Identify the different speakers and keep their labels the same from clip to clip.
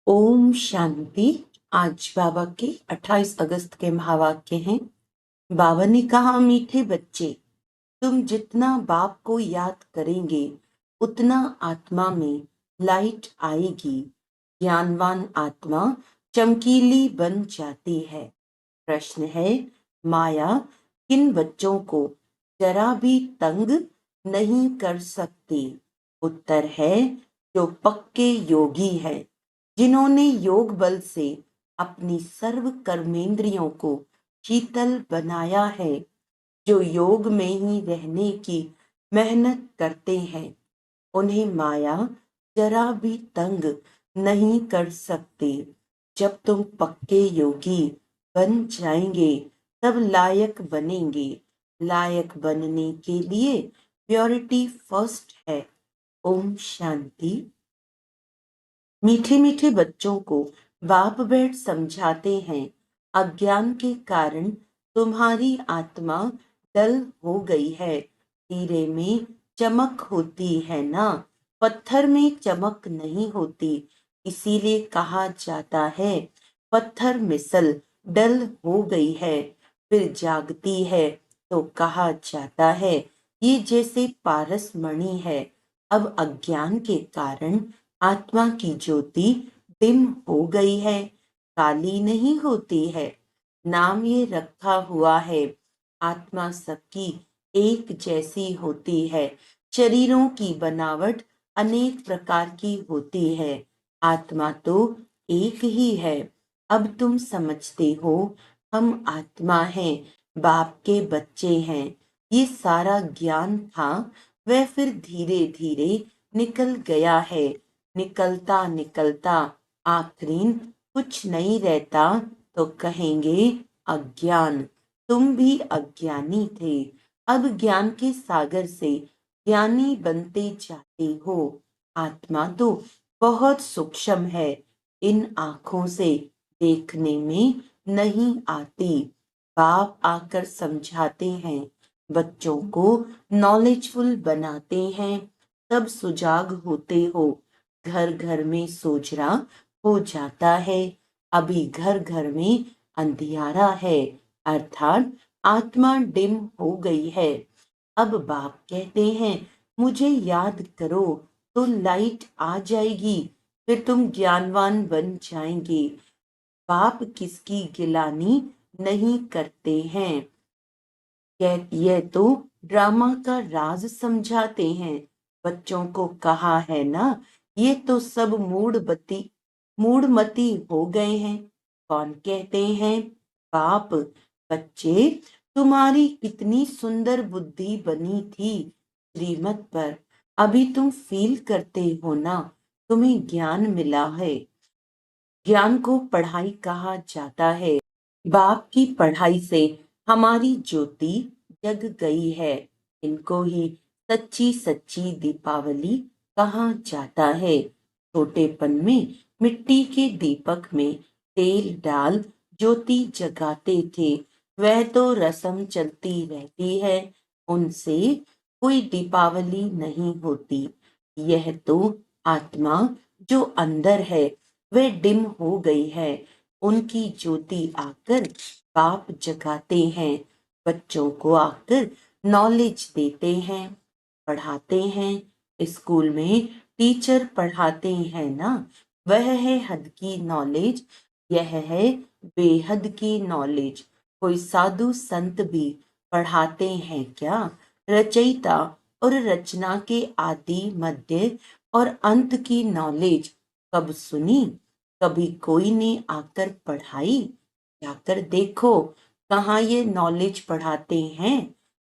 Speaker 1: ओम शांति। आज बाबा के 28 अगस्त के महावाक्य हैं। बाबा ने कहा, मीठे बच्चे, तुम जितना बाप को याद करेंगे उतना आत्मा में लाइट आएगी। ज्ञानवान आत्मा चमकीली बन जाती है। प्रश्न है, माया किन बच्चों को जरा भी तंग नहीं कर सकती? उत्तर है, जो पक्के योगी है, जिन्होंने योग बल से अपनी सर्व कर्मेंद्रियों को शीतल बनाया है, जो योग में ही रहने की मेहनत करते हैं, उन्हें माया जरा भी तंग नहीं कर सकती। जब तुम पक्के योगी बन जाएंगे तब लायक बनेंगे। लायक बनने के लिए प्योरिटी फर्स्ट है। ओम शांति। मीठे मीठे बच्चों को बाप बैठ समझाते हैं, अज्ञान के कारण तुम्हारी आत्मा डल हो गई है। हीरे में चमक होती है ना, पत्थर में चमक नहीं होती। इसीलिए कहा जाता है, पत्थर मिसल डल हो गई है। फिर जागती है तो कहा जाता है, ये जैसे पारस मणि है। अब अज्ञान के कारण आत्मा की ज्योति डिम हो गई है, काली नहीं होती है। नाम ये रखा हुआ है, आत्मा सबकी एक जैसी होती है। शरीरों की बनावट अनेक प्रकार की होती है, आत्मा तो एक ही है। अब तुम समझते हो, हम आत्मा हैं, बाप के बच्चे हैं। ये सारा ज्ञान था, वह फिर धीरे धीरे निकल गया है। निकलता निकलता आखिरीन कुछ नहीं रहता तो कहेंगे अज्ञान। तुम भी अज्ञानी थे, अब ज्ञान के सागर से ज्ञानी बनते जाते हो। आत्मा तो बहुत सूक्ष्म है, इन आंखों से देखने में नहीं आती। बाप आकर समझाते हैं, बच्चों को नॉलेजफुल बनाते हैं, तब सुजाग होते हो। घर घर में सोचरा हो जाता है, अभी घर घर में अंधियारा है, अर्थात आत्मा डिम हो गई है। अब बाप कहते हैं, मुझे याद करो तो लाइट आ जाएगी, फिर तुम ज्ञानवान बन जाएंगे। बाप किसकी गिलानी नहीं करते हैं। यह तो ड्रामा का राज समझाते हैं। बच्चों को कहा है ना, ये तो सब मूढ़मती हो गए हैं। कौन कहते हैं? बाप। बच्चे, तुम्हारी कितनी सुंदर बुद्धि बनी थी श्रीमत पर, अभी तुम फील करते हो ना, तुम्हें ज्ञान मिला है। ज्ञान को पढ़ाई कहा जाता है। बाप की पढ़ाई से हमारी ज्योति जग गई है। इनको ही सच्ची सच्ची दीपावली कहा जाता है। छोटेपन में मिट्टी के दीपक में तेल डाल ज्योति जगाते थे, वह तो रस्म चलती रहती है, उनसे कोई दीपावली नहीं होती। यह तो आत्मा जो अंदर है वह डिम हो गई है, उनकी ज्योति आकर बाप जगाते हैं, बच्चों को आकर नॉलेज देते हैं, पढ़ाते हैं। स्कूल में टीचर पढ़ाते हैं ना, वह है हद की नॉलेज, यह है बेहद की नॉलेज। कोई साधु संत भी पढ़ाते हैं क्या? रचयिता और रचना के आदि मध्य और अंत की नॉलेज कब सुनी? कभी कोई ने आकर पढ़ाई? जाकर देखो कहाँ ये नॉलेज पढ़ाते हैं।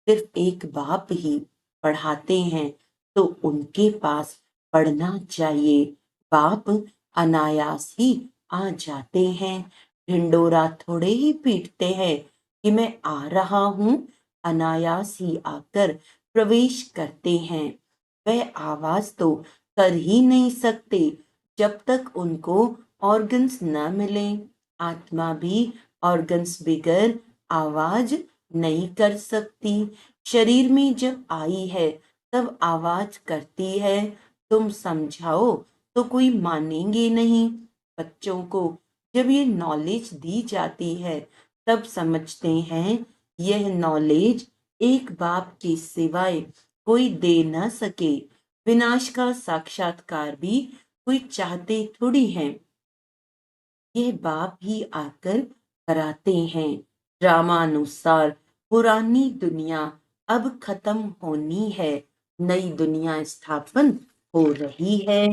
Speaker 1: सिर्फ एक बाप ही पढ़ाते हैं, तो उनके पास पढ़ना चाहिए। बाप अनायास ही आ जाते हैं, ढिंडोरा थोड़े ही पीटते हैं कि मैं आ रहा हूँ। अनायास ही आकर प्रवेश करते हैं। वह आवाज तो कर ही नहीं सकते जब तक उनको ऑर्गन्स न मिले। आत्मा भी ऑर्गन्स बिगर आवाज नहीं कर सकती। शरीर में जब आई है तब आवाज करती है। तुम समझाओ तो कोई मानेंगे नहीं, बच्चों को जब ये नॉलेज दी जाती है तब समझते हैं यह नॉलेज एक बाप के सिवाय कोई दे न सके। विनाश का साक्षात्कार भी कोई चाहते थोड़ी हैं, ये बाप ही आकर कराते हैं। ड्रामानुसार पुरानी दुनिया अब खत्म होनी है, नई दुनिया स्थापन हो रही है।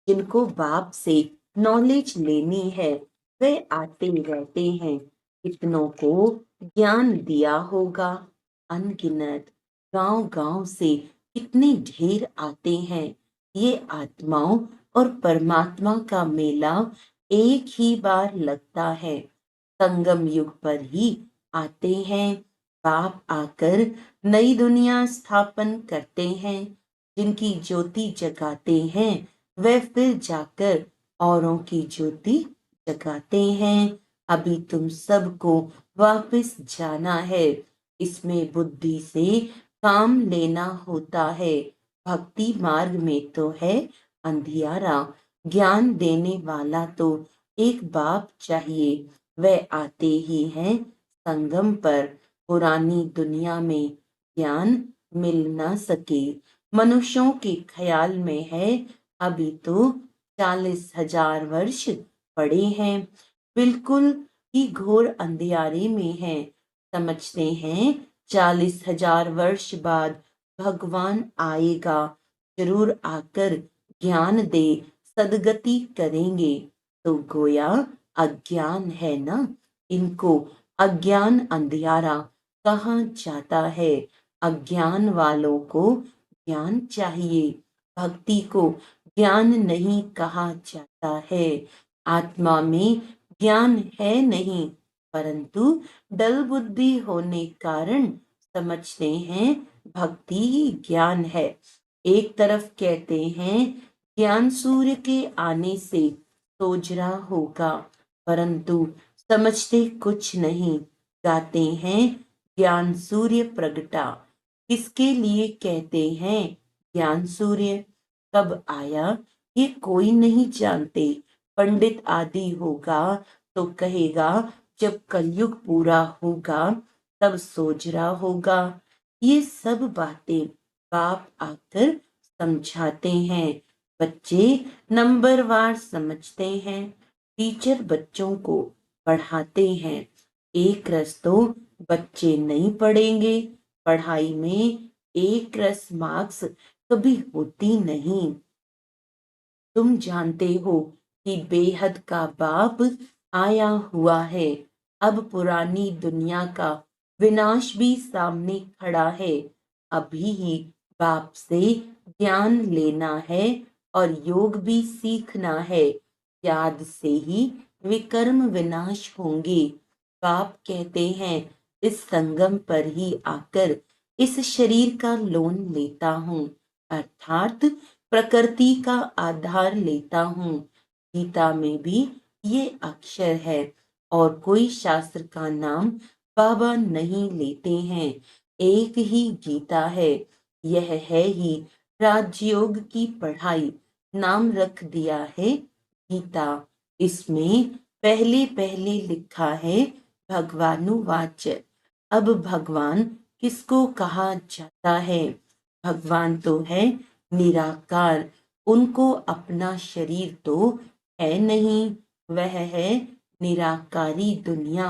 Speaker 1: जिनको बाप से नॉलेज लेनी है वे आते रहते हैं। कितनों को ज्ञान दिया होगा, अनगिनत गांव गांव से कितने ढेर आते हैं। ये आत्माओं और परमात्मा का मेला एक ही बार लगता है, संगम युग पर ही आते हैं। बाप आकर नई दुनिया स्थापन करते हैं। जिनकी ज्योति जगाते हैं वे फिर जाकर औरों की ज्योति जगाते हैं। अभी तुम सबको वापस जाना है, इसमें बुद्धि से काम लेना होता है। भक्ति मार्ग में तो है अंधियारा, ज्ञान देने वाला तो एक बाप चाहिए। वह आते ही हैं संगम पर। पुरानी दुनिया में ज्ञान मिल ना सके, मनुष्यों के ख्याल में है अभी तो 40,000 वर्ष पड़े हैं। बिल्कुल ही घोर अंधियारे में है। समझते हैं 40,000 वर्ष बाद भगवान आएगा, जरूर आकर ज्ञान दे, सदगति करेंगे। तो गोया अज्ञान है ना, इनको अज्ञान अंधियारा कहाँ जाता है। अज्ञान वालों को ज्ञान चाहिए, भक्ति को ज्ञान नहीं कहा जाता है। आत्मा में ज्ञान है नहीं, परंतु डल बुद्धि होने कारण समझते हैं भक्ति ही ज्ञान है। एक तरफ कहते हैं ज्ञान सूर्य के आने से सोजरा होगा, परंतु समझते कुछ नहीं। गाते हैं ज्ञान सूर्य प्रगटा, किसके लिए कहते हैं ज्ञान सूर्य। कब आया ये कोई नहीं जानते। पंडित आदि होगा तो कहेगा जब कलयुग पूरा होगा तब सोजरा होगा। ये सब बातें बाप आकर समझाते हैं। बच्चे नंबरवार समझते हैं। टीचर बच्चों को पढ़ाते हैं। एक रस तो बच्चे नहीं पढ़ेंगे। पढ़ाई में एक रस मार्क्स कभी होती नहीं। तुम जानते हो कि बेहद का बाप आया हुआ है। अब पुरानी दुनिया का विनाश भी सामने खड़ा है। अभी ही बाप से ज्ञान लेना है और योग भी सीखना है। याद से ही विकर्म विनाश होंगे। बाप कहते हैं इस संगम पर ही आकर इस शरीर का लोन लेता हूँ, अर्थात प्रकृति का आधार लेता हूँ। गीता में भी ये अक्षर है और कोई शास्त्र का नाम बाबा नहीं लेते हैं। एक ही गीता है, यह है ही राजयोग की पढ़ाई, नाम रख दिया है गीता। इसमें पहले पहले लिखा है भगवानुवाच। अब भगवान किसको कहा जाता है? भगवान तो है निराकार, उनको अपना शरीर तो है नहीं। वह है निराकारी दुनिया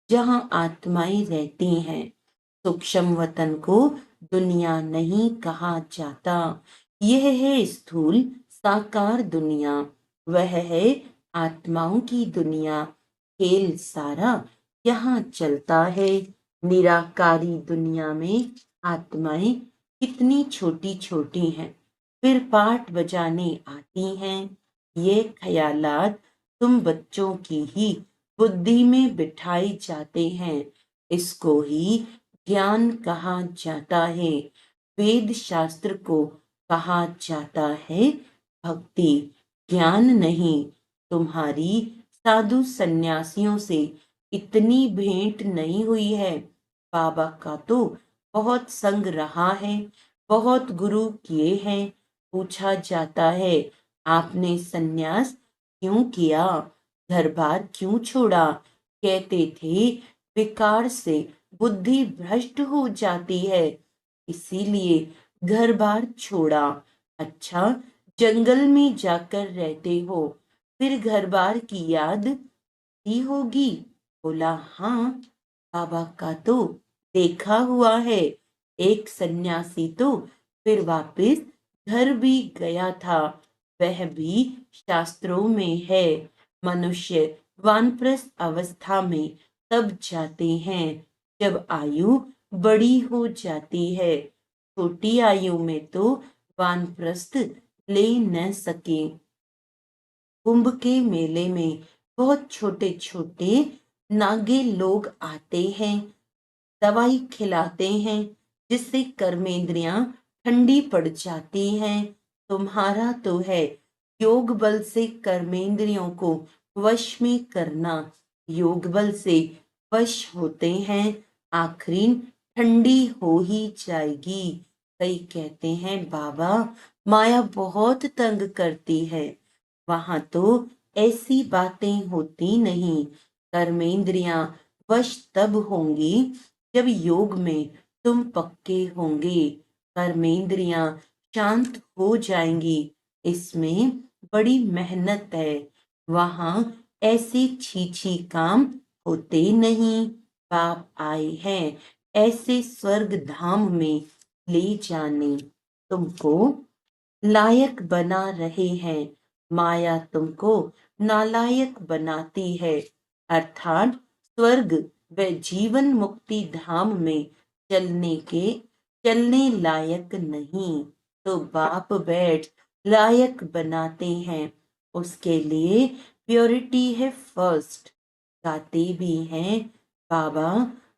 Speaker 1: जहां आत्माएं रहती हैं। सूक्ष्म वतन को दुनिया नहीं कहा जाता। यह है स्थूल साकार दुनिया, वह है आत्माओं की दुनिया। खेल सारा यहाँ चलता है। निराकारी दुनिया में आत्माएं कितनी छोटी छोटी हैं, फिर पाठ बजाने आती हैं। ये ख्यालात तुम बच्चों की ही बुद्धि में बिठाए जाते हैं। इसको ही ज्ञान कहा जाता है। वेद शास्त्र को कहा जाता है भक्ति, ज्ञान नहीं। तुम्हारी साधु सन्यासियों से इतनी भेंट नहीं हुई है। बाबा का तो बहुत संग रहा है, बहुत गुरु किए हैं। पूछा जाता है आपने सन्यास क्यों किया, घर बार क्यों छोड़ा। कहते थे विकार से बुद्धि भ्रष्ट हो जाती है, इसीलिए घर बार छोड़ा। अच्छा, जंगल में जाकर रहते हो, फिर घर बार की याद ही होगी। बोला हाँ, बाबा का तो देखा हुआ है। एक सन्यासी तो फिर वापस घर भी गया था, वह भी शास्त्रों में है। मनुष्य वानप्रस्थ अवस्था में तब जाते हैं जब आयु बड़ी हो जाती है। छोटी आयु में तो वानप्रस्थ ले न सके। कुंभ के मेले में बहुत छोटे छोटे नागे लोग आते हैं, दवाई खिलाते हैं, जिससे कर्मेंद्रियां ठंडी पड़ जाती हैं। तुम्हारा तो है योग बल से कर्मेंद्रियों को वश में करना। योग बल से वश होते हैं, आखिरी ठंडी हो ही जाएगी। कई कहते हैं बाबा माया बहुत तंग करती है। वहां तो ऐसी बातें होती नहीं। कर्मेंद्रियां वश तब होंगी जब योग में तुम पक्के होंगे। कर्मेंद्रियां शांत हो जाएंगी, इसमें बड़ी मेहनत है। वहां ऐसे छीछी काम होते नहीं। बाप आए हैं ऐसे स्वर्ग धाम में ले जाने, तुमको लायक बना रहे हैं। माया तुमको नालायक बनाती है, अर्थात स्वर्ग व जीवन मुक्ति धाम में चलने लायक नहीं। तो बाप बैठ लायक बनाते हैं, उसके लिए प्योरिटी है फर्स्ट। गाते भी हैं बाबा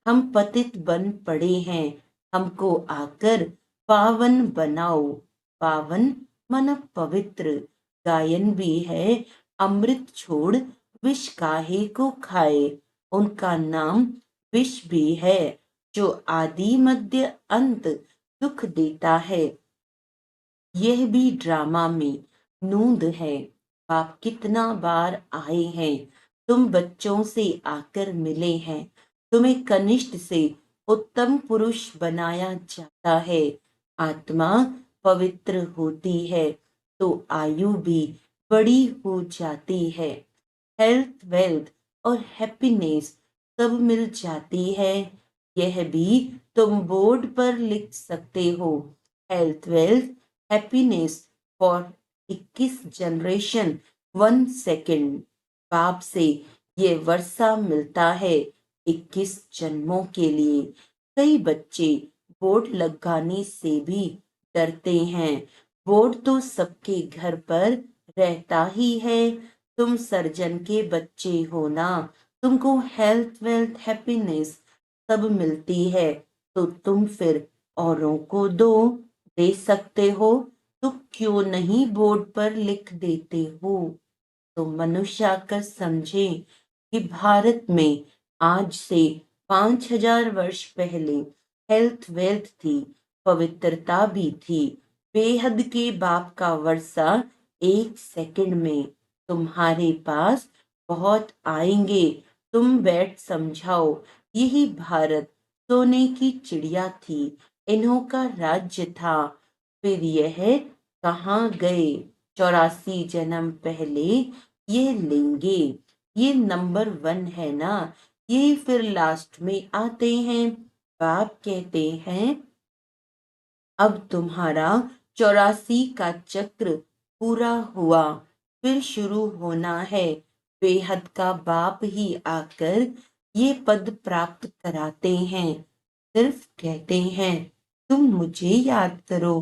Speaker 1: हम पतित बन पड़े हैं, हमको आकर पावन बनाओ। पावन मन पवित्र। गायन भी है अमृत छोड़ विष काहे को खाए। उनका नाम विष भी है जो आदि मध्य अंत दुख देता है। यह भी ड्रामा में नूंद है। बाप कितना बार आए हैं, तुम बच्चों से आकर मिले हैं। तुम्हें कनिष्ठ से उत्तम पुरुष बनाया जाता है। आत्मा पवित्र होती है तो आयु भी बड़ी हो जाती है। हेल्थ, वेल्थ और हैप्पीनेस सब मिल जाती है। यह भी तुम बोर्ड पर लिख सकते हो। Health, wealth, happiness for 21 generation 1 second. बाप से ये वर्षा मिलता है 21 जन्मों के लिए। कई बच्चे बोर्ड लगाने से भी डरते हैं। बोर्ड तो सबके घर पर रहता ही है। तुम सर्जन के बच्चे हो ना, तुमको हेल्थ, वेल्थ, हैप्पीनेस सब मिलती है, तो तुम फिर औरों को दे सकते हो, तो क्यों नहीं बोर्ड पर लिख देते हो। तो मनुष्य आकर समझे कि भारत में आज से 5000 वर्ष पहले हेल्थ, वेल्थ थी, पवित्रता भी थी। बेहद के बाप का वर्षा 1 सेकंड में तुम्हारे पास बहुत आएंगे। तुम बैठ समझाओ, यही भारत सोने की चिड़िया थी, इन्हों का राज्य था। फिर यह कहाँ गए, 84 जन्म पहले ये लेंगे। ये नंबर 1 है ना, ये फिर लास्ट में आते हैं। बाप कहते हैं अब तुम्हारा 84 का चक्र पूरा हुआ, फिर शुरू होना है। बेहद का बाप ही आकर ये पद प्राप्त कराते हैं। सिर्फ कहते हैं तुम मुझे याद करो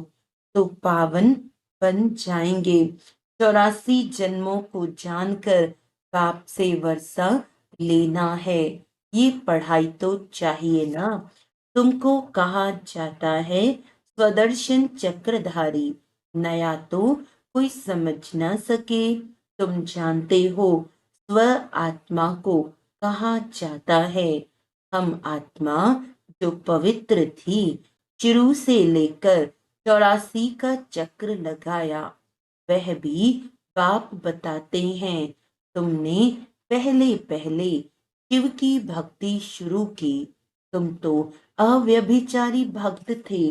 Speaker 1: तो पावन बन जाएंगे। 84 जन्मों को जानकर बाप से वर्षा लेना है। ये पढ़ाई तो चाहिए ना। तुमको कहा जाता है स्वदर्शन चक्रधारी, नया तो कोई समझ ना सके। तुम जानते हो स्व आत्मा को कहा जाता है। हम आत्मा जो पवित्र थी, शुरू से लेकर 84 का चक्र लगाया, वह भी बाप बताते हैं, तुमने पहले पहले शिव की भक्ति शुरू की, तुम तो अव्यभिचारी भक्त थे,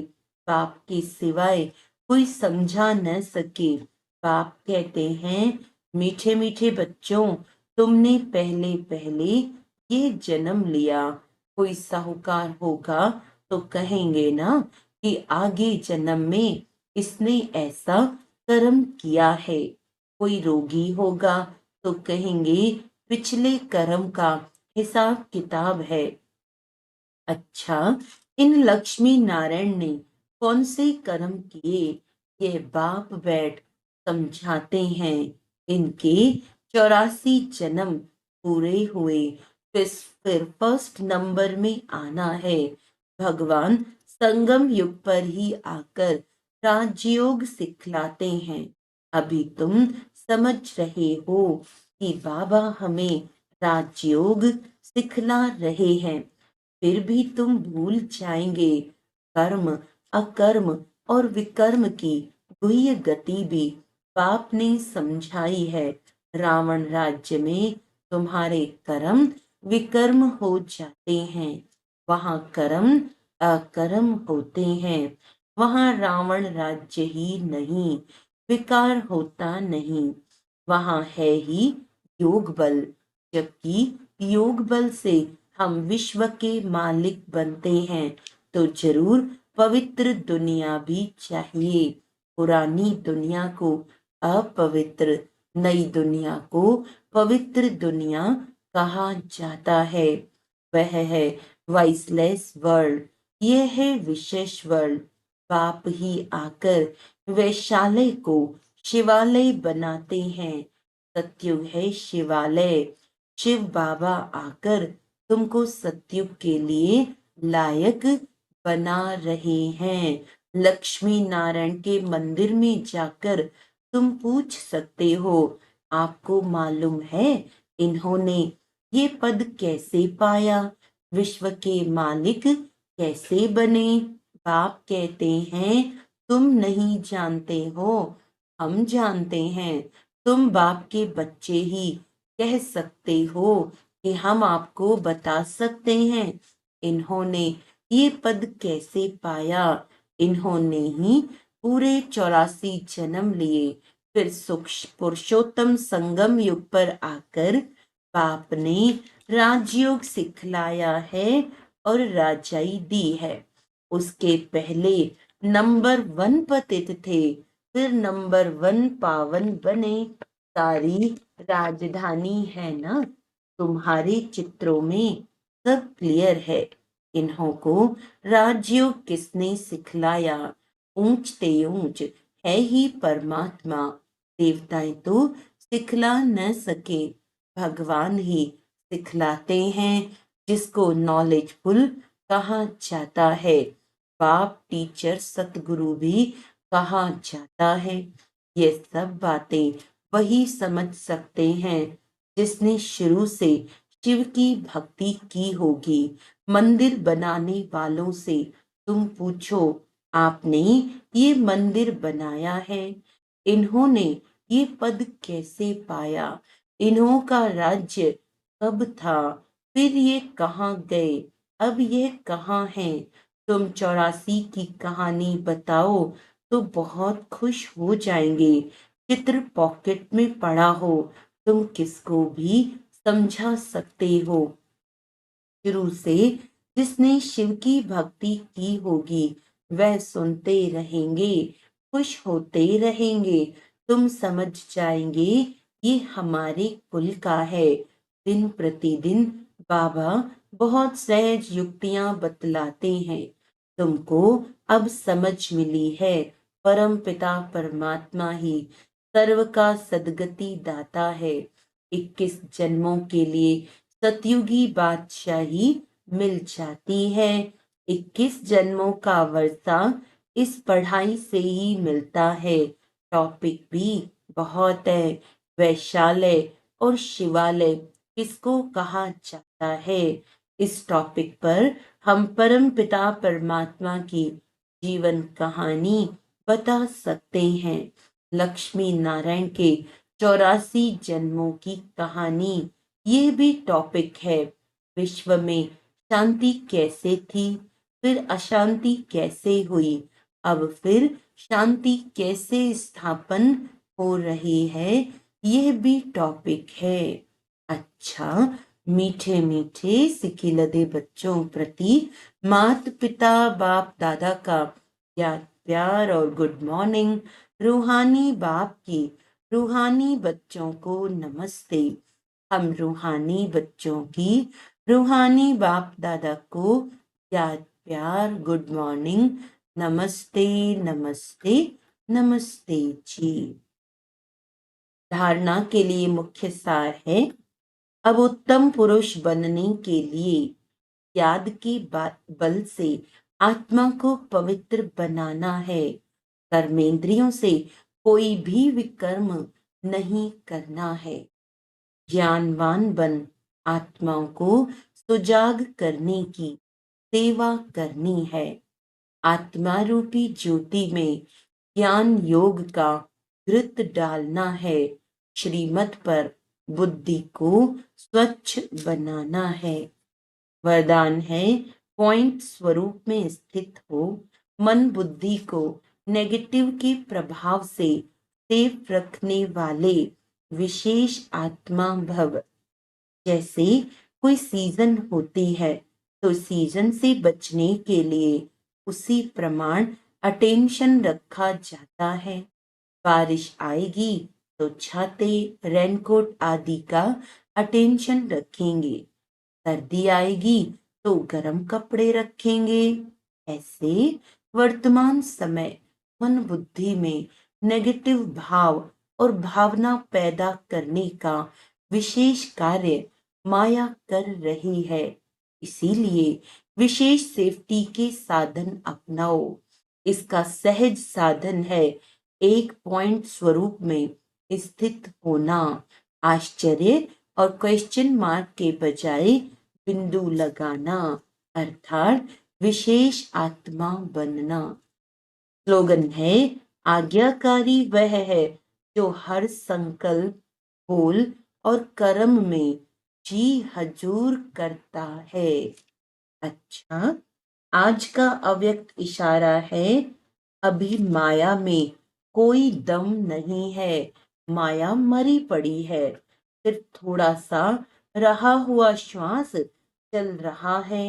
Speaker 1: बाप के सिवाय कोई समझा न सके। बाप कहते हैं, मीठे मीठे बच्चों, तुमने पहले पहले ये जन्म लिया, कोई साहूकार होगा तो कहेंगे ना कि आगे जन्म में इसने ऐसा कर्म किया है। कोई रोगी होगा तो कहेंगे पिछले कर्म का हिसाब किताब है। अच्छा, इन लक्ष्मी नारायण ने कौन से कर्म किए, ये बाप बैठ समझाते हैं। इनके 84 जन्म पूरे हुए, फिर फर्स्ट नंबर में आना है। भगवान संगम युग पर ही आकर राजयोग सिखलाते हैं। अभी तुम समझ रहे हो कि बाबा हमें राजयोग सिखला रहे हैं, फिर भी तुम भूल जाएंगे। कर्म, अकर्म और विकर्म की गुह्य गति भी बाप ने समझाई है। रावण राज्य में तुम्हारे कर्म विकर्म हो जाते हैं, वहां कर्म अकर्म होते हैं। वहां रावण राज्य ही नहीं, विकार होता नहीं, वहां है ही योग बल। जबकि योग बल से हम विश्व के मालिक बनते हैं, तो जरूर पवित्र दुनिया भी चाहिए। पुरानी दुनिया को अपवित्र, नई दुनिया को पवित्र दुनिया कहा जाता है। वह है वाइसलेस वर्ल्ड, ये है विशेष वर्ल्ड। बाप ही आकर वैशालय को शिवालय बनाते हैं। सत्युग है शिवालय, शिव बाबा आकर तुमको सत्युग के लिए लायक बना रहे हैं। लक्ष्मी नारायण के मंदिर में जाकर तुम पूछ सकते हो, आपको मालूम है इन्होंने ये पद कैसे पाया, विश्व के मालिक कैसे बने? बाप कहते हैं, तुम नहीं जानते हो, हम जानते हैं। तुम बाप के बच्चे ही कह सकते हो कि हम आपको बता सकते हैं इन्होंने ये पद कैसे पाया। इन्होंने ही पूरे 84 जन्म लिए, फिर पुरुषोत्तम संगम युग पर आकर बाप ने राजयोग सिखलाया है और राजाई दी है। उसके पहले नंबर 1 पतित थे, फिर नंबर 1 पावन बने। सारी राजधानी है ना, तुम्हारे चित्रों में सब क्लियर है। इन्हों को राजयोग किसने सिखलाया? ऊंच ते ऊंच है ही परमात्मा, देवताएं तो सिखला न सके, भगवान ही सिखलाते हैं, जिसको नॉलेजफुल कहा जाता है। बाप टीचर सतगुरु भी कहा जाता है। ये सब बातें वही समझ सकते हैं जिसने शुरू से शिव की भक्ति की होगी। मंदिर बनाने वालों से तुम पूछो, आपने ये मंदिर बनाया है, इन्होंने ये पद कैसे पाया, इन्हों का राज्य कब था, फिर ये कहाँ गए, अब ये कहाँ हैं? तुम 84 की कहानी बताओ तो बहुत खुश हो जाएंगे। चित्र पॉकेट में पड़ा हो, तुम किसको भी समझा सकते हो। शुरू से जिसने शिव की भक्ति की होगी, वह सुनते रहेंगे, खुश होते रहेंगे। तुम समझ जाएंगे ये हमारे कुल का है। दिन प्रतिदिन बाबा बहुत सहज युक्तियां बतलाते हैं। तुमको अब समझ मिली है, परम पिता परमात्मा ही सर्व का सदगति दाता है। 21 जन्मों के लिए सतयुगी बादशाही मिल जाती है। 21 जन्मों का वर्षा इस पढ़ाई से ही मिलता है। टॉपिक भी बहुत है। वैशालय और शिवालय किसको कहा जाता है? इस टॉपिक पर हम परम पिता परमात्मा की जीवन कहानी बता सकते हैं। लक्ष्मी नारायण के 84 जन्मों की कहानी, ये भी टॉपिक है। विश्व में शांति कैसे थी, फिर अशांति कैसे हुई, अब फिर शांति कैसे स्थापन हो रही है, यह भी टॉपिक है। अच्छा, मीठे मीठे सिकिलदे बच्चों प्रति माता पिता बाप दादा का याद प्यार और गुड मॉर्निंग। रूहानी बाप की रूहानी बच्चों को नमस्ते। हम रूहानी बच्चों की रूहानी बाप दादा को याद प्यार गुड मॉर्निंग, नमस्ते नमस्ते नमस्ते जी। धारणा के लिए मुख्य सार है, अब उत्तम पुरुष बनने के लिए याद के बल से आत्मा को पवित्र बनाना है। कर्मेंद्रियों से कोई भी विकर्म नहीं करना है। ज्ञानवान बन आत्माओं को सुजाग करने की सेवा करनी है। आत्मा रूपी ज्योति में ज्ञान योग का घृत डालना है। श्रीमत पर बुद्धि को स्वच्छ बनाना है। वरदान है, पॉइंट स्वरूप में स्थित हो, मन बुद्धि को नेगेटिव के प्रभाव से सेफ रखने वाले विशेष आत्मा भव। जैसे कोई सीजन होती है तो सीजन से बचने के लिए उसी प्रमाण अटेंशन रखा जाता है। बारिश आएगी तो छाते रेनकोट आदि का अटेंशन रखेंगे, सर्दी आएगी तो गर्म कपड़े रखेंगे। ऐसे वर्तमान समय मन बुद्धि में नेगेटिव भाव और भावना पैदा करने का विशेष कार्य माया कर रही है। इसीलिए विशेष सेफ्टी के साधन अपनाओ। इसका सहज साधन है एक पॉइंट स्वरूप में स्थित होना। आश्चर्य और क्वेश्चन मार्क के बजाय बिंदु लगाना, अर्थात विशेष आत्मा बनना। स्लोगन है, आज्ञाकारी वह है जो हर संकल्प, बोल और कर्म में जी हजूर करता है। अच्छा, आज का अव्यक्त इशारा है, अभी माया में कोई दम नहीं है, माया मरी पड़ी है, सिर्फ थोड़ा सा रहा हुआ श्वास चल रहा है।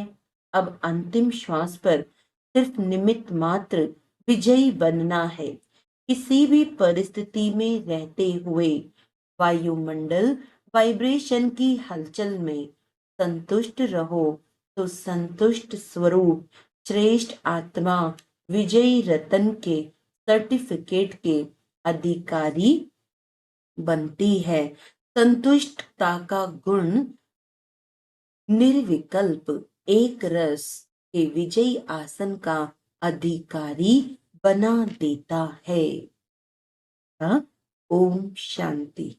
Speaker 1: अब अंतिम श्वास पर सिर्फ निमित्त मात्र विजयी बनना है। किसी भी परिस्थिति में रहते हुए वायुमंडल वाइब्रेशन की हलचल में संतुष्ट रहो तो संतुष्ट स्वरूप श्रेष्ठ आत्मा विजयी रतन के सर्टिफिकेट के अधिकारी बनती है। संतुष्टता का गुण निर्विकल्प एक रस के विजयी आसन का अधिकारी बना देता है। ओम शांति।